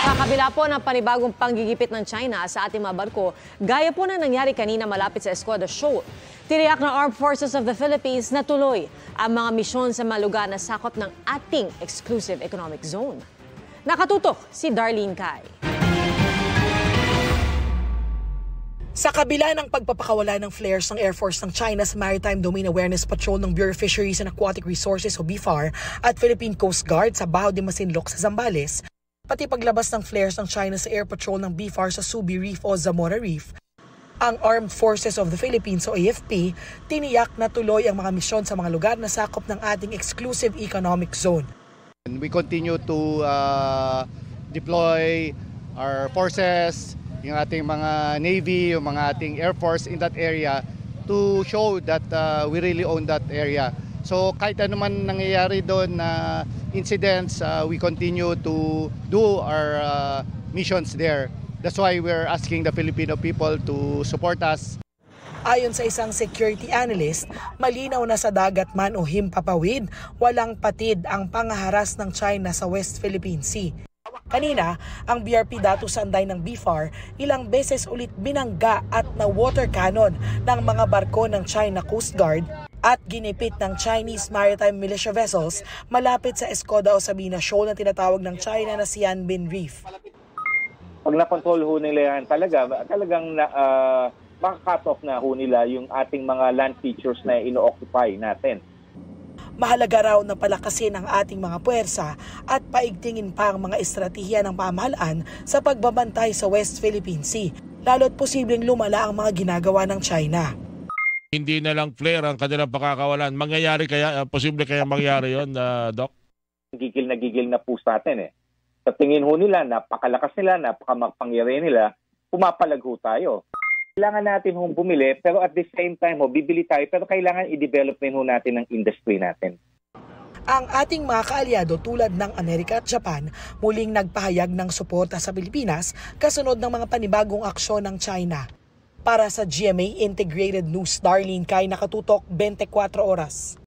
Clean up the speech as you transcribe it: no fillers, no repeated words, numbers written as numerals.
Sa kabila po ng panibagong panggigipit ng China sa ating mga barko, gaya po na nangyari kanina malapit sa Escoda Shoal. Tiniyak ng Armed Forces of the Philippines na tuloy ang mga misyon sa mga lugar na sakop ng ating exclusive economic zone. Nakatutok si Darlene Kai. Sa kabila ng pagpapakawala ng flares ng Air Force ng China's Maritime Domain Awareness Patrol ng Bureau of Fisheries and Aquatic Resources o BFAR at Philippine Coast Guard sa Baho de Masinloc sa Zambales, pati paglabas ng flares ng China sa Air Patrol ng BFAR sa Subi Reef o Zamora Reef, ang Armed Forces of the Philippines o AFP tiniyak na tuloy ang mga misyon sa mga lugar na sakop ng ating exclusive economic zone. We continue to deploy our forces, yung ating mga Navy, yung mga ating Air Force in that area to show that we really own that area. So kahit ano man nangyayari doon na incidents, we continue to do our missions there. That's why we're asking the Filipino people to support us. Ayon sa isang security analyst, malinaw na sa dagat man o himpapawid, walang patid ang pangaharas ng China sa West Philippine Sea. Kanina, ang BRP datos sa anday ng BFAR ilang beses ulit binangga at na water cannon ng mga barko ng China Coast Guard at ginipit ng Chinese maritime militia vessels malapit sa Escoda o Sabina Shoal na tinatawag ng China na Xianbin Reef. Pag na-control ho nila yan, talagang maka-cut off na ho nila yung ating mga land features na ino-occupy natin. Mahalaga raw na palakasin ang ating mga puwersa at paigtingin pa ang mga estratehiya ng pamahalaan sa pagbabantay sa West Philippine Sea, lalo't posibleng lumala ang mga ginagawa ng China. Hindi na lang flare ang kanilang pakakawalan. Mangyayari kaya, posible kaya mangyari yon, Doc? Gigil na po sa atin eh. Sa tingin ho nila, napakalakas nila, napakamapangyari nila, pumapalag ho tayo. Kailangan natin hong bumili, pero at the same time, bibili tayo, pero kailangan i-develop din ho natin ang industry natin. Ang ating mga kaalyado tulad ng Amerika at Japan muling nagpahayag ng suporta sa Pilipinas kasunod ng mga panibagong aksyon ng China. Para sa GMA Integrated News, Darlene Kai, nakatutok 24 oras.